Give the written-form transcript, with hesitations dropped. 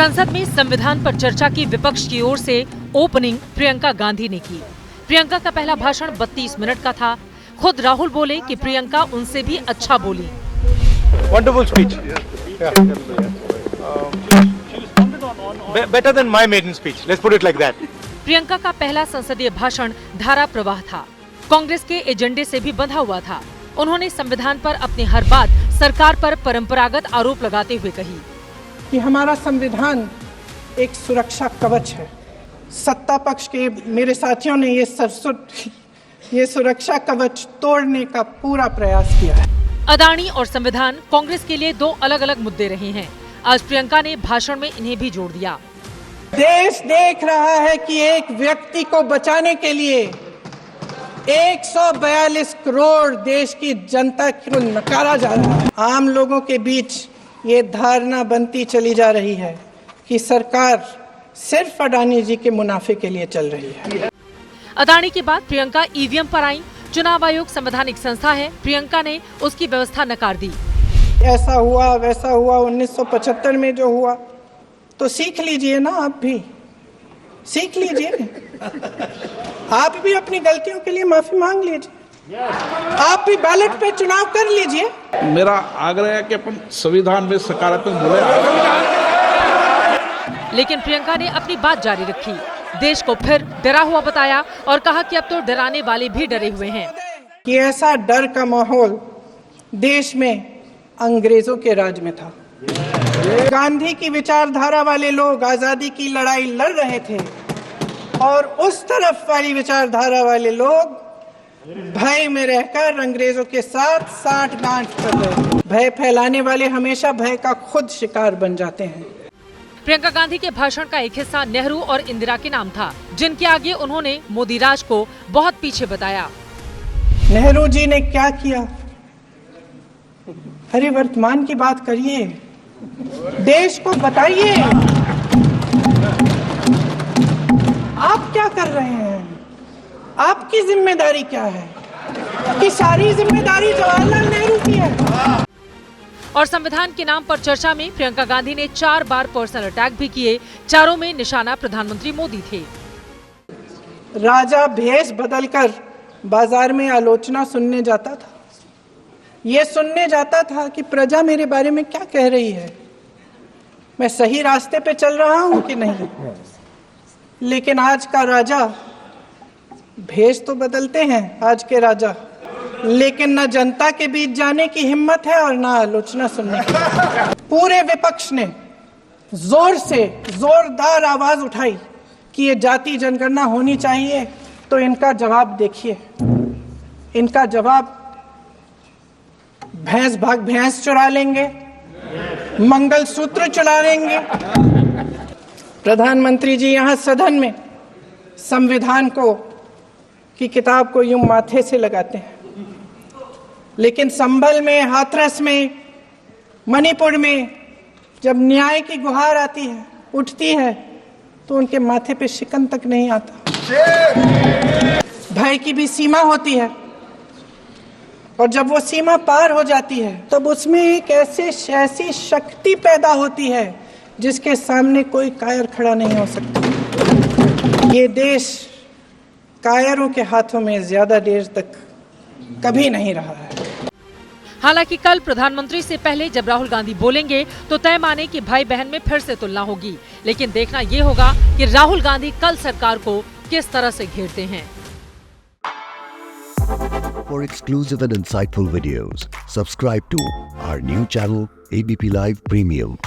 संसद में संविधान पर चर्चा की विपक्ष की ओर से ओपनिंग प्रियंका गांधी ने की। प्रियंका का पहला भाषण 32 मिनट का था। खुद राहुल बोले कि प्रियंका उनसे भी अच्छा बोली। Wonderful speech. Better than my maiden speech. Let's put it like that. Priyanka का पहला संसदीय भाषण धारा प्रवाह था। कांग्रेस के एजेंडे से भी बंधा हुआ था। उन्होंने संविधान पर अपनी हर बात सरकार पर परंपरागत आरोप लगाते हुए कही कि हमारा संविधान एक सुरक्षा कवच है। सत्ता पक्ष के मेरे साथियों ने ये सुरक्षा कवच तोड़ने का पूरा प्रयास किया है। अदानी और संविधान कांग्रेस के लिए दो अलग अलग मुद्दे रहे हैं। आज प्रियंका ने भाषण में इन्हें भी जोड़ दिया। देश देख रहा है कि एक व्यक्ति को बचाने के लिए 142 करोड़ देश की जनता को नकारा जा रहा है। आम लोगों के बीच ये धारणा बनती चली जा रही है कि सरकार सिर्फ अडानी जी के मुनाफे के लिए चल रही है। अदानी के बाद प्रियंका ईवीएम पर आई। चुनाव आयोग संवैधानिक संस्था है। प्रियंका ने उसकी व्यवस्था नकार दी। ऐसा हुआ वैसा हुआ 1975 में जो हुआ, तो सीख लीजिए ना, आप भी सीख लीजिए। आप भी अपनी गलतियों के लिए माफी मांग लीजिए। आप भी बैलेट पे चुनाव कर लीजिए। मेरा आग्रह है कि अपन संविधान में सकारात्मक बोले। लेकिन प्रियंका ने अपनी बात जारी रखी। देश को फिर डरा हुआ बताया और कहा कि अब तो डराने वाले भी डरे हुए हैं। कि ऐसा डर का माहौल देश में अंग्रेजों के राज में था। गांधी की विचारधारा वाले लोग आजादी की लड़ाई लड़ रहे थे और उस तरफ वाली विचारधारा वाले लोग भय में रहकर अंग्रेजों के साथ साठ-गांठ कर रहे थे। भय फैलाने वाले हमेशा भय का खुद शिकार बन जाते हैं। प्रियंका गांधी के भाषण का एक हिस्सा नेहरू और इंदिरा के नाम था, जिनके आगे उन्होंने मोदी राज को बहुत पीछे बताया। नेहरू जी ने क्या किया? अरे वर्तमान की बात करिए, देश को बताइए आप क्या कर रहे हैं, आपकी जिम्मेदारी क्या है? कि सारी जिम्मेदारी जवाहरलाल नेहरू की है। और संविधान के नाम पर चर्चा में प्रियंका गांधी ने 4 बार पर्सनल अटैक भी किए। चारों में निशाना प्रधानमंत्री मोदी थे। राजा भेष बदलकर बाजार में आलोचना सुनने जाता था। ये सुनने जाता था कि प्रजा मेरे बारे में क्या कह रही है, मैं सही रास्ते पे चल रहा हूं कि नहीं। लेकिन आज का राजा, भेष तो बदलते हैं आज के राजा, लेकिन न जनता के बीच जाने की हिम्मत है और न आलोचना सुनने की। पूरे विपक्ष ने जोरदार आवाज उठाई कि ये जाति जनगणना होनी चाहिए, तो इनका जवाब देखिए। इनका जवाब भैंस भाग भैंस चुरा लेंगे, मंगलसूत्र चुरा लेंगे। प्रधानमंत्री जी यहाँ सदन में संविधान की किताब को यूं माथे से लगाते हैं, लेकिन संभल में, हाथरस में, मणिपुर में जब न्याय की गुहार आती है, उठती है, तो उनके माथे पे शिकन तक नहीं आता। भय की भी सीमा होती है और जब वो सीमा पार हो जाती है तब उसमें एक ऐसी शक्ति पैदा होती है जिसके सामने कोई कायर खड़ा नहीं हो सकता। ये देश कायरों के हाथों में ज्यादा देर तक कभी नहीं रहा है। हालांकि कल प्रधानमंत्री से पहले जब राहुल गांधी बोलेंगे तो तय माने कि भाई बहन में फिर से तुलना होगी। लेकिन देखना ये होगा कि राहुल गांधी कल सरकार को किस तरह से घेरते हैं। For exclusive and insightful videos, subscribe to our new channel ABP Live Premium.